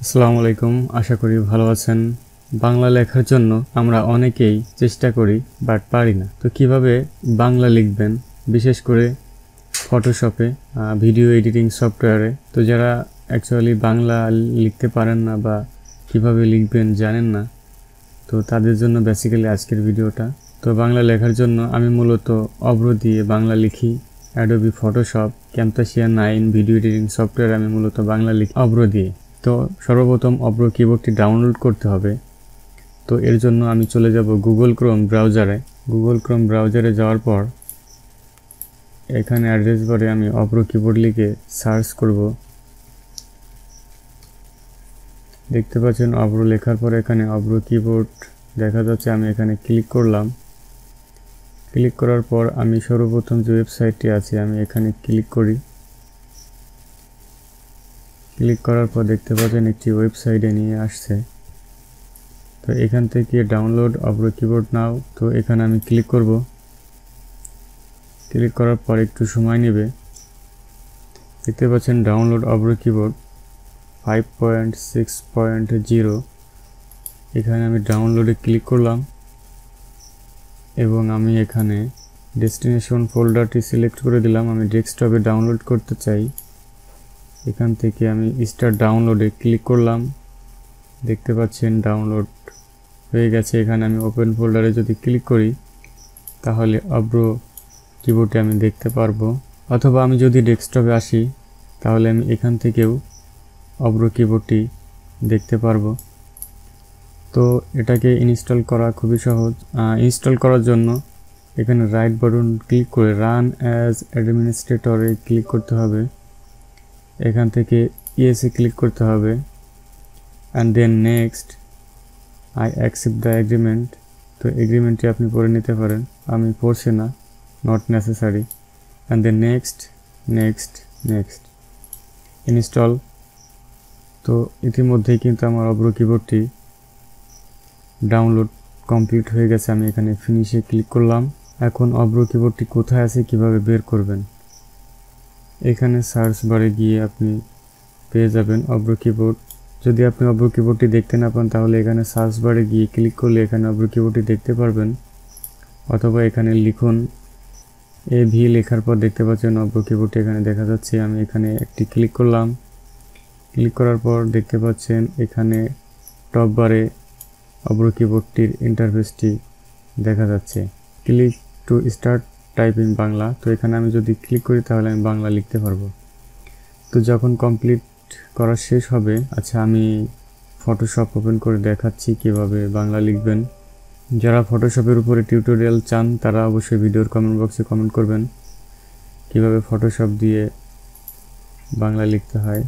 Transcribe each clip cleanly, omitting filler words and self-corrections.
আসসালামু আলাইকুম, আশা করি ভালো আছেন। বাংলা লেখার জন্য আমরা অনেকেই চেষ্টা করি বাট পারি না। তো কিভাবে বাংলা লিখবেন, বিশেষ করে ফটোশপে, ভিডিও এডিটিং সফটওয়্যারে। তো যারা অ্যাকচুয়ালি বাংলা লিখতে পারেন না বা কিভাবে লিখবেন জানেন না, তো তাদের জন্য বেসিক্যালি আজকের ভিডিওটা। তো বাংলা লেখার জন্য আমি মূলত অভ্র দিয়ে বাংলা লিখি। Adobe Photoshop, ক্যামতাসিয়া 9 video editing software আমি মূলত বাংলা লিখি অভ্র দিয়ে। তো সর্বপ্রথম অভ্র কিবোর্ডটি ডাউনলোড করতে হবে। তো এর জন্য আমি চলে যাব গুগল ক্রোম ব্রাউজারে। গুগল ক্রোম ব্রাউজারে যাওয়ার পর এখানে অ্যাড্রেস বারে আমি অভ্র কিবোর্ড লিখে সার্চ করব। দেখতে পাচ্ছেন অভ্র লেখার পর এখানে অভ্র কিবোর্ড দেখা যাচ্ছে। আমি এখানে ক্লিক করলাম। ক্লিক করার পর আমি সর্বপ্রথম যে ওয়েবসাইটটি আছে আমি এখানে ক্লিক করি। ক্লিক করার পর দেখতে পাচ্ছেন একটি ওয়েবসাইটে নিয়ে আসছে। তো এখান থেকে ডাউনলোড অভ্র কিবোর্ড নাও। তো এখানে আমি ক্লিক করব। ক্লিক করার পর একটু সময় নেবে। দেখতে পাচ্ছেন ডাউনলোড অভ্র কিবোর্ড 5.6.0। এখানে আমি ডাউনলোডে ক্লিক করলাম এবং আমি এখানে ডেস্টিনেশন ফোল্ডারটি সিলেক্ট করে দিলাম। আমি ডেস্কটপে ডাউনলোড করতে চাই। এখান থেকে আমি স্টার্ট ডাউনলোডে ক্লিক করলাম। দেখতে পাচ্ছেন ডাউনলোড হয়ে গেছে। এখানে আমি ওপেন ফোল্ডারে যদি ক্লিক করি তাহলে অভ্র কিবোর্ডে আমি দেখতে পারবো, অথবা আমি যদি ডেস্কটপে আসি তাহলে আমি এখান থেকেও অভ্র কিবোর্ডটি দেখতে পারবো। তো এটাকে ইনস্টল করা খুবই সহজ। ইনস্টল করার জন্য এখানে রাইট বাটন ক্লিক করে রান অ্যাজ অ্যাডমিনিস্ট্রেটরে ক্লিক করতে হবে। এখান থেকে ইয়েসে ক্লিক করতে হবে and then next I accept the agreement. তো এগ্রিমেন্টটি আপনি পড়ে নিতে পারেন, আমি পড়ছি না, not necessary. And then next next next install. তো ইতিমধ্যেই কিন্তু আমার অভ্র কিবোর্ডটি ডাউনলোড কমপ্লিট হয়ে গেছে। আমি এখানে ফিনিশে ক্লিক করলাম। এখন অভ্র কিবোর্ডটি কোথায় আছে, কিভাবে বের করবেন, এখানে সার্চ বারে গিয়ে আপনি পেয়ে যাবেন অভ্র কিবোর্ড। যদি আপনি অভ্র কিবোর্ডটি দেখতে না পান তাহলে এখানে সার্চ বারে গিয়ে ক্লিক করলে এখানে অভ্র কিবোর্ডটি দেখতে পারবেন, অথবা এখানে লিখুন AV। লেখার পর দেখতে পাচ্ছেন অভ্র কিবোর্ডটি এখানে দেখা যাচ্ছে। আমি এখানে একটি ক্লিক করলাম। ক্লিক করার পর দেখতে পাচ্ছেন এখানে টপ বারে অভ্র কিবোর্ডটির ইন্টারফেসটি দেখা যাচ্ছে। Click to start typing Bangla. তো এখানে আমি যদি ক্লিক করি তাহলে আমি বাংলা লিখতে পারবো। তো যখন কমপ্লিট করা শেষ হবে, আচ্ছা আমি ফটোশপ ওপেন করে দেখাচ্ছি কিভাবে বাংলা লিখবেন। যারা ফটোশপের উপরে টিউটোরিয়াল চান তারা অবশ্যই ভিডিওর কমেন্ট বক্সে কমেন্ট করবেন কিভাবে ফটোশপ দিয়ে বাংলা লিখতে হয়।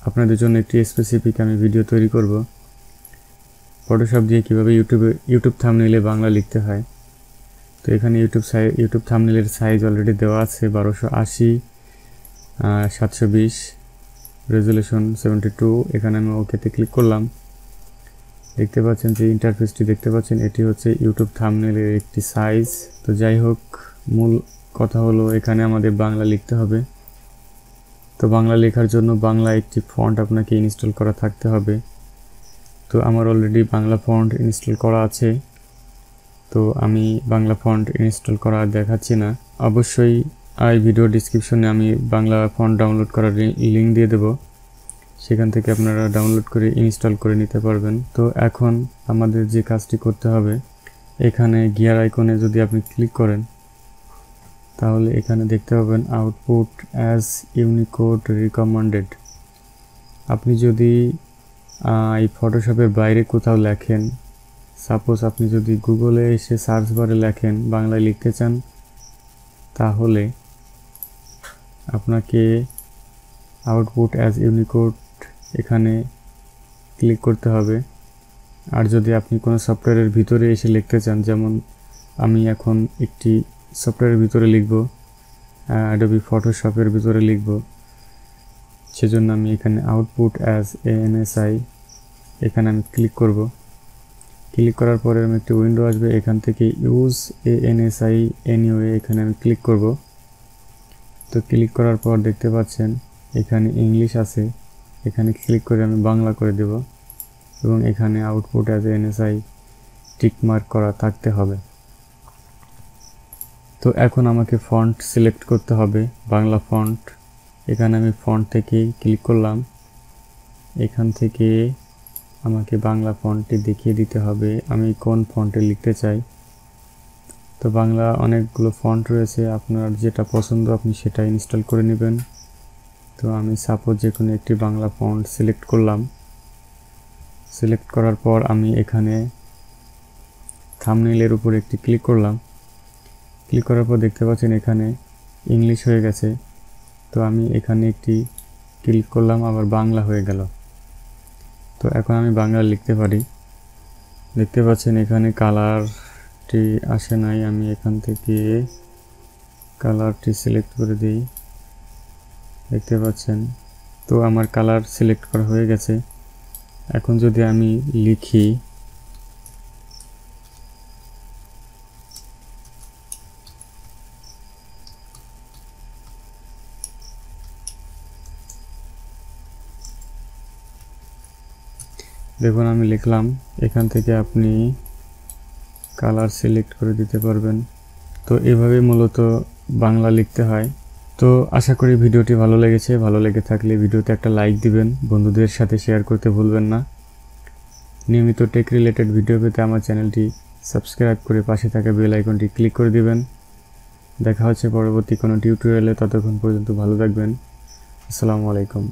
আপনাদের জন্য একটি স্পেসিফিক আমি ভিডিও তৈরি করব ফটোশপ দিয়ে কিভাবে ইউটিউব থাম্বনেইলে বাংলা লিখতে হয়। তো এখানে ইউটিউব থাম্বনেইলের সাইজ অলরেডি দেওয়া আছে 1280x720, রেজুলেশন 72। এখানে আমি ওকেতে ক্লিক করলাম। দেখতে পাচ্ছেন যে ইন্টারফেসটি দেখতে পাচ্ছেন, এটি হচ্ছে ইউটিউব থাম্বনেইলের একটি সাইজ। তো যাই হোক, মূল কথা হলো এখানে আমাদের বাংলা লিখতে হবে। তো বাংলা লেখার জন্য বাংলা একটি ফন্ট আপনাকে ইনস্টল করা থাকতে হবে। তো আমার অলরেডি বাংলা ফন্ট ইনস্টল করা আছে। তো আমি বাংলা ফন্ট ইনস্টল করা দেখাচ্ছি না। অবশ্যই এই ভিডিও ডিসক্রিপশনে আমি বাংলা ফন্ট ডাউনলোড করার লিঙ্ক দিয়ে দেব, সেখান থেকে আপনারা ডাউনলোড করে ইনস্টল করে নিতে পারবেন। তো এখন আমাদের যে কাজটি করতে হবে, এখানে গিয়ার আইকনে যদি আপনি ক্লিক করেন তাহলে এখানে দেখতে পাবেন আউটপুট অ্যাজ ইউনিকোড রিকমেন্ডেড। আপনি যদি এই ফটোশপের বাইরে কোথাও লেখেন, সাপোজ আপনি যদি গুগলে এসে সার্চ বারে লেখেন বাংলায় লিখতে চান, তাহলে আপনাকে আউটপুট অ্যাজ ইউনিকোড এখানে ক্লিক করতে হবে। আর যদি আপনি কোনো সফটওয়্যারের ভিতরে এসে লিখতে চান, যেমন আমি এখন একটি সফটওয়্যারের ভিতরে লিখব, অ্যাডোবি ফটোশপের ভিতরে লিখব, সেজন্য আমি এখানে আউটপুট অ্যাজ ANSI এখানে আমি ক্লিক করব। ক্লিক করার পরে আমি একটি উইন্ডো আসবে, এখান থেকে ইউজ ANSI এনিওয়ে এখানে আমি ক্লিক করব। তো ক্লিক করার পর দেখতে পাচ্ছেন এখানে ইংলিশ আছে, এখানে ক্লিক করে আমি বাংলা করে দেব এবং এখানে output as NSI tick mark করা থাকতে হবে। তো এখন আমাকে ফন্ট সিলেক্ট করতে হবে, বাংলা ফন্ট। এখানে আমি ফন্ট থেকে ক্লিক করলাম, এখান থেকে আমাকে বাংলা ফন্টটি দেখিয়ে দিতে হবে আমি কোন ফন্টে লিখতে চাই। তো বাংলা অনেকগুলো ফন্ট রয়েছে, আপনার যেটা পছন্দ আপনি সেটা ইনস্টল করে নেবেন। তো আমি সাপোজ যে কোনো একটি বাংলা ফন্ট সিলেক্ট করলাম। সিলেক্ট করার পর আমি এখানে থাম্বনেইলের উপর একটি ক্লিক করলাম। ক্লিক করার পর দেখতে পাচ্ছেন এখানে ইংলিশ হয়ে গেছে। তো আমি এখানে একটি ক্লিক করলাম, আবার বাংলা হয়ে গেল। তো এখন আমি বাংলা লিখতে পারি। দেখতে পাচ্ছেন এখানে কালারটি আসে নাই, আমি এখান থেকে কালারটি সিলেক্ট করে দিই। দেখতে পাচ্ছেন তো আমার কালার সিলেক্ট করা হয়ে গেছে। এখন যদি আমি লিখি দেখুন আমি লিখলাম, এখান থেকে আপনি কালার সিলেক্ট করে দিতে পারবেন। তো এভাবে মূলত বাংলা লিখতে হয়। তো আশা করি ভিডিওটি ভালো লেগেছে। ভালো লেগে থাকলে ভিডিওতে একটা লাইক দিবেন, বন্ধুদের সাথে শেয়ার করতে ভুলবেন না। নিয়মিত টেক রিলেটেড ভিডিও পেতে আমার চ্যানেলটি সাবস্ক্রাইব করে পাশে থাকা বেল আইকনটি ক্লিক করে দিবেন। দেখা হচ্ছে পরবর্তী কোনো টিউটোরিয়ালে, ততক্ষণ পর্যন্ত ভালো থাকবেন। আসসালামু আলাইকুম।